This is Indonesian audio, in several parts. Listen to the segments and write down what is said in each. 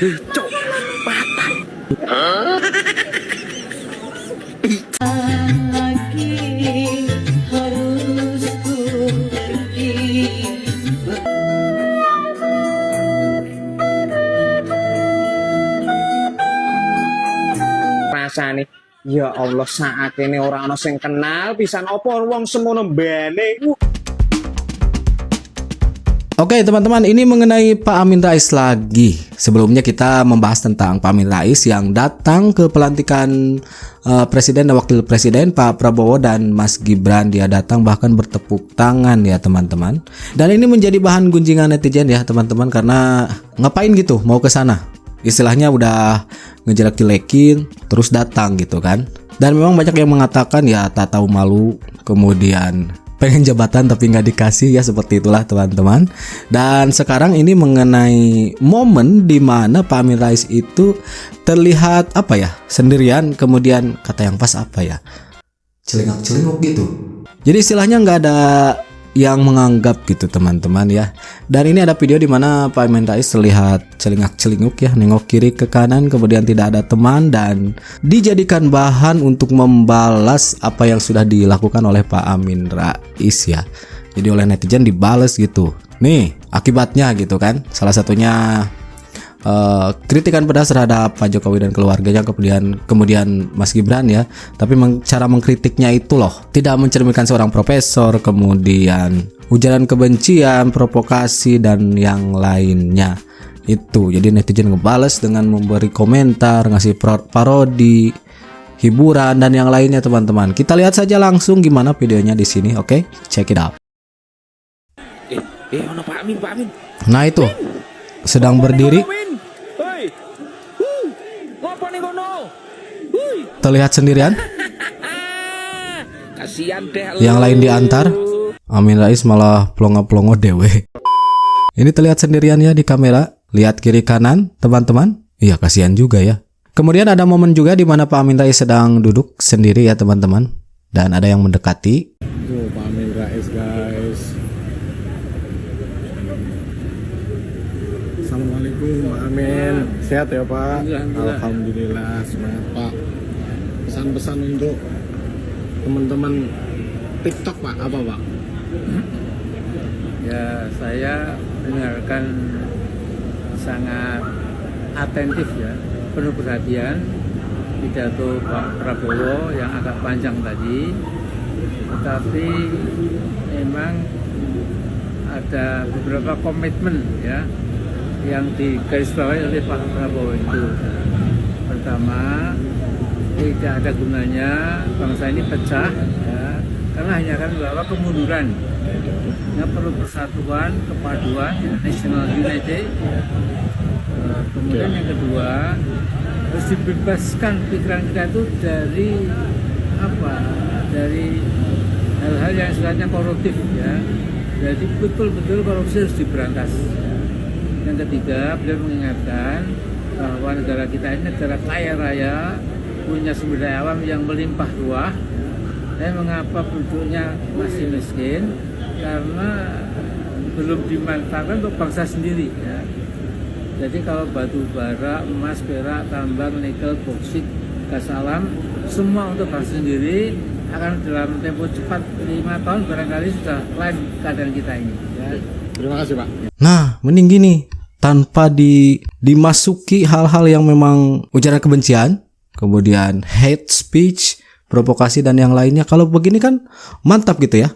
Cok, patah. Lagi harus ku pergi. Rasane ya Allah saat ini orang ono sing kenal pisan opo wong semono mbene. Oke teman-teman, ini mengenai Pak Amin Rais lagi. Sebelumnya kita membahas tentang Pak Amin Rais yang datang ke pelantikan Presiden dan Wakil Presiden Pak Prabowo dan Mas Gibran. Dia datang bahkan bertepuk tangan ya teman-teman. Dan ini menjadi bahan gunjingan netizen ya teman-teman, karena ngapain gitu mau ke sana? Istilahnya udah ngejelek-jelekin terus datang gitu kan. Dan memang banyak yang mengatakan ya tak tahu malu, kemudian pengen jabatan tapi nggak dikasih ya, seperti itulah teman-teman. Dan sekarang ini mengenai momen di mana Pak Amin Rais itu terlihat apa ya, sendirian, kemudian kata yang pas apa ya, celingak-celinguk gitu. Jadi istilahnya nggak ada yang menganggap gitu teman-teman ya. Dan ini ada video di mana Pak Amin Rais terlihat celingak-celinguk ya, nengok kiri ke kanan, kemudian tidak ada teman, dan dijadikan bahan untuk membalas apa yang sudah dilakukan oleh Pak Amin Rais ya. Jadi oleh netizen dibalas gitu. Nih akibatnya gitu kan. Salah satunya kritikan pedas terhadap Pak Jokowi dan keluarganya, kemudian Mas Gibran ya. Tapi cara mengkritiknya itu loh tidak mencerminkan seorang profesor, kemudian ujaran kebencian, provokasi dan yang lainnya itu. Jadi netizen ngebales dengan memberi komentar, ngasih parodi, hiburan dan yang lainnya teman-teman. Kita lihat saja langsung gimana videonya di sini. Oke, check it out. Ono Pak Amin, Pak Amin. Nah itu sedang berdiri, terlihat sendirian. Kasihan deh. Yang lain diantar. Amin Rais malah plongo-plongo dewe. Ini terlihat sendirian ya di kamera. Lihat kiri kanan teman-teman. Iya kasihan juga ya. Kemudian ada momen juga di mana Pak Amin Rais sedang duduk sendiri ya teman-teman. Dan ada yang mendekati. Tuh Pak Amin Rais guys. Assalamualaikum Pak Amin. Sehat ya Pak? Alhamdulillah, semangat Pak. Pesan-pesan untuk teman-teman TikTok Pak, apa Pak? Ya, saya mendengarkan sangat atentif ya, penuh perhatian pidato Pak Prabowo yang agak panjang tadi. Tetapi memang ada beberapa komitmen ya yang digarisbawahi oleh Pak Prabowo itu. Pertama, tidak ada gunanya bangsa ini pecah ya, karena hanya akan membawa kemunduran. Yang perlu persatuan, kepaduan, national unity. Kemudian yang kedua, harus dibebaskan pikiran kita itu dari apa? Dari hal-hal yang sifatnya koruptif ya. Jadi betul-betul korupsi harus diberantas. Yang ketiga, beliau mengingatkan bahwa negara kita ini negara kaya raya, punya sumber daya alam yang melimpah ruah. Dan mengapa penduduknya masih miskin? Karena belum dimanfaatkan untuk bangsa sendiri. Ya. Jadi kalau batu bara, emas, perak, tambang, nikel, boksit, gas alam, semua untuk bangsa sendiri, akan dalam tempo cepat 5 tahun barangkali sudah lain keadaan kita ini. Ya. Terima kasih Pak. Nah mending gini, tanpa dimasuki hal-hal yang memang ujaran kebencian, kemudian hate speech, provokasi dan yang lainnya. Kalau begini kan mantap gitu ya,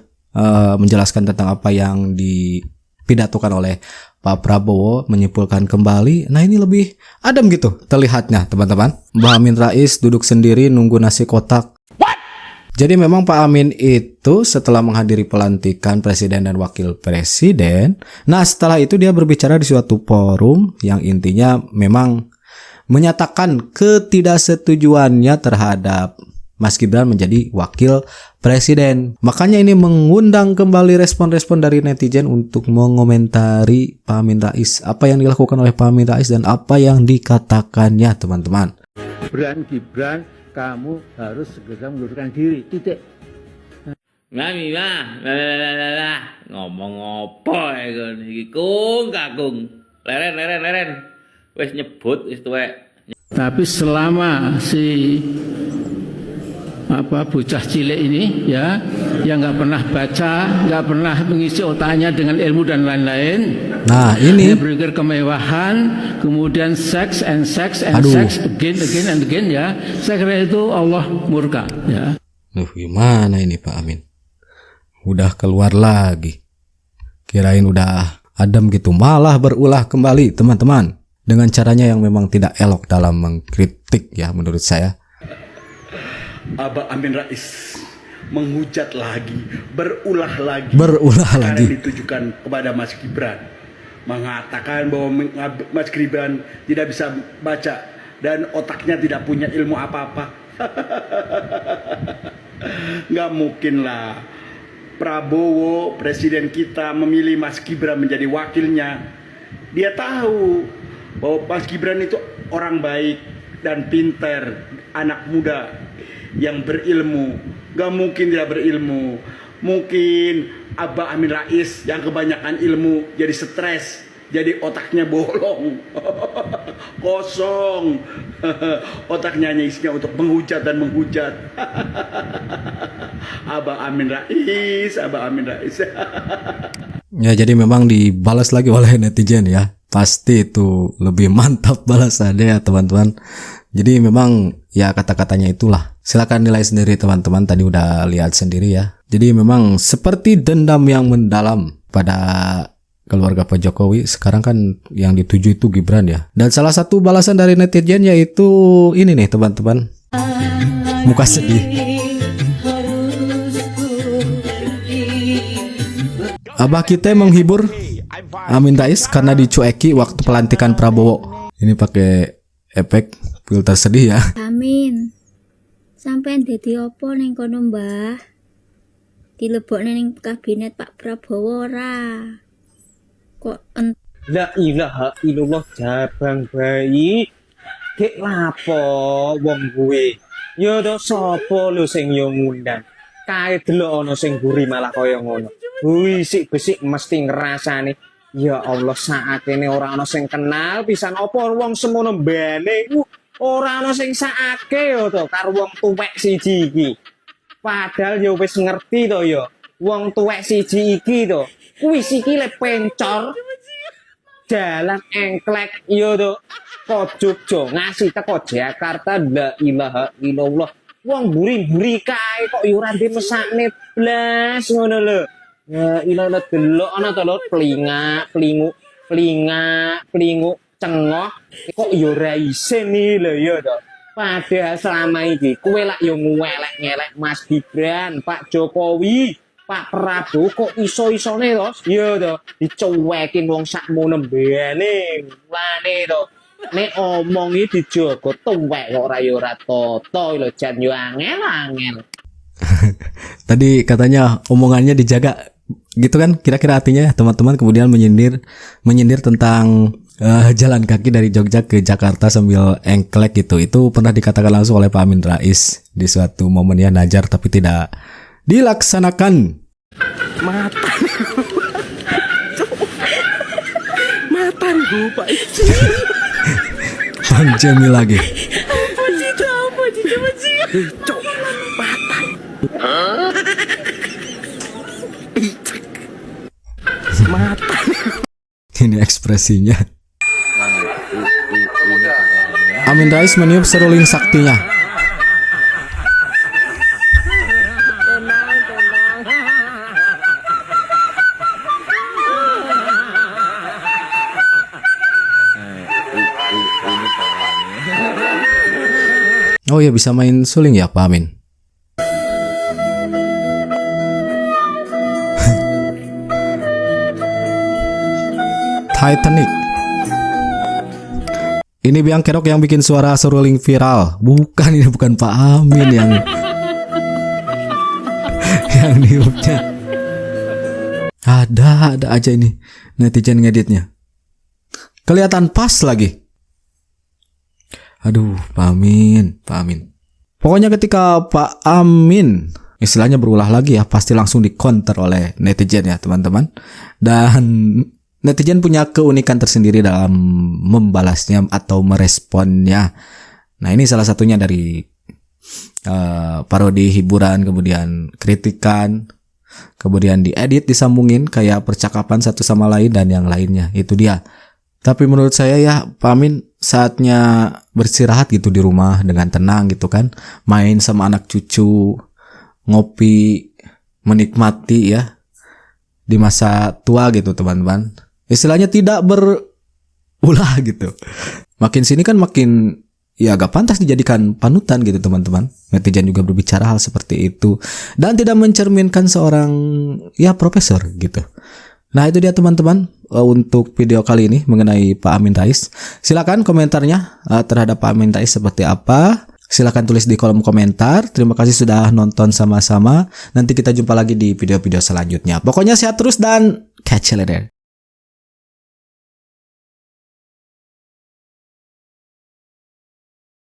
menjelaskan tentang apa yang dipidatokan oleh Pak Prabowo, menyimpulkan kembali. Nah ini lebih adem gitu terlihatnya teman-teman. Mbak Amin Rais duduk sendiri nunggu nasi kotak. Jadi memang Pak Amin itu setelah menghadiri pelantikan Presiden dan Wakil Presiden, nah setelah itu dia berbicara di suatu forum yang intinya memang menyatakan ketidaksetujuannya terhadap Mas Gibran menjadi Wakil Presiden. Makanya ini mengundang kembali respon-respon dari netizen untuk mengomentari Pak Amin Rais, apa yang dilakukan oleh Pak Amin Rais dan apa yang dikatakannya teman-teman. Gibran, kamu harus segera mengundurkan diri. Titik. Ngami ngomong apa ya iki kung kakung leren Wes nyebut wis tuwek. Tapi selama si bocah cilik ini ya, yang nggak pernah baca, nggak pernah mengisi otaknya dengan ilmu dan lain-lain. Nah, ini Dia berpikir kemewahan, kemudian seks and sex again and again ya. Saya kira itu Allah murka ya. Gimana ini Pak Amin? Udah keluar lagi. Kirain udah adem gitu, malah berulah kembali teman-teman. Dengan caranya yang memang tidak elok dalam mengkritik ya menurut saya. Abah Amin Rais menghujat lagi, berulah lagi Berulah yang ditujukan kepada Mas Gibran, mengatakan bahwa Mas Gibran tidak bisa baca dan otaknya tidak punya ilmu apa-apa. Nggak mungkin lah Prabowo, presiden kita, memilih Mas Gibran menjadi wakilnya. Dia tahu bahwa Mas Gibran itu orang baik dan pinter, anak muda yang berilmu. Gak mungkin tidak berilmu. Mungkin Abah Amin Rais yang kebanyakan ilmu jadi stres, jadi otaknya bolong. Kosong. Otaknya hanya isinya untuk menghujat dan menghujat. Abah Amin Rais, Abah Amin Rais. Ya, jadi memang dibalas lagi oleh netizen ya. Pasti itu lebih mantap balasannya ya teman-teman. Jadi memang ya kata-katanya itulah. Silakan nilai sendiri teman-teman, tadi udah lihat sendiri ya. Jadi memang seperti dendam yang mendalam pada keluarga Pak Jokowi. Sekarang kan yang dituju itu Gibran ya. Dan salah satu balasan dari netizen yaitu ini nih teman-teman. Muka sedih. Abah kita menghibur Amin Rais karena dicueki waktu pelantikan Prabowo. Ini pakai efek filter sedih ya. Amin. Sampeyan dadi apa ning kono, Mbah? Dilebokne ning kabinet Pak Prabowo ora? Kok La ilaha illallah jabang bayi. Kek lapo wong kuwi? Ya to sapa lho sing yo ngundang? Kae delok ana sing guri malah kaya ngono. Bisik-bisik mesti ngrasani. Ya Allah, saakene ora ana sing kenal pisan apa wong semono mbane. Ora ana sing sakake yo to karo wong tuwek siji iki. Padahal yo wis ngerti to yo. Wong tuwek siji iki to, kuwi sikile pencor. Jalan engklek yo to. Kok Jogja ngasih teko Jakarta, la ilaha illallah. Wong buri-buri kae kok yo ora mesakne blas ngono lho. Ya ilah delok ana to lho pelingu cengok kok yo ora isin iki lho ya to. Padahal selama iki kowe lak yo ngelek-ngelek Mas Gibran, Pak Jokowi, Pak Prabowo kok iso-isone to ya to dicuekin wong sakmono mbene. Lane to nek omong iki dijogo tuwek kok ora yo ora toto lho jan yo angel-angel. Tadi katanya omongannya dijaga gitu kan, kira-kira artinya teman-teman. Kemudian menyindir tentang jalan kaki dari Jogja ke Jakarta sambil engklek gitu. Itu pernah dikatakan langsung oleh Pak Amin Rais di suatu momen ya, najar tapi tidak dilaksanakan. Matan gue Pak. Bang Jemi lagi. Ini ekspresinya. Amin Rais meniup seruling saktinya. Oh ya, bisa main suling ya Pak Amin. Titanic. Ini biang kerok yang bikin suara seruling viral. Bukan, ini bukan Pak Amin yang niupnya. Ada aja ini netizen ngeditnya. Kelihatan pas lagi. Aduh, Pak Amin. Pokoknya ketika Pak Amin istilahnya berulah lagi ya, pasti langsung dikonter oleh netizen ya teman-teman. Dan netizen punya keunikan tersendiri dalam membalasnya atau meresponnya. Nah, ini salah satunya dari parodi, hiburan, kemudian kritikan, kemudian diedit, disambungin kayak percakapan satu sama lain dan yang lainnya. Itu dia. Tapi menurut saya ya, Pak Amin saatnya beristirahat gitu di rumah dengan tenang gitu kan. Main sama anak cucu, ngopi, menikmati ya di masa tua gitu teman-teman. Istilahnya tidak berulah gitu. Makin sini kan makin ya agak pantas dijadikan panutan gitu teman-teman. Netizen juga berbicara hal seperti itu dan tidak mencerminkan seorang ya profesor gitu. Nah, itu dia teman-teman untuk video kali ini mengenai Pak Amin Rais. Silakan komentarnya terhadap Pak Amin Rais seperti apa. Silakan tulis di kolom komentar. Terima kasih sudah nonton sama-sama. Nanti kita jumpa lagi di video-video selanjutnya. Pokoknya sehat terus dan catch you later.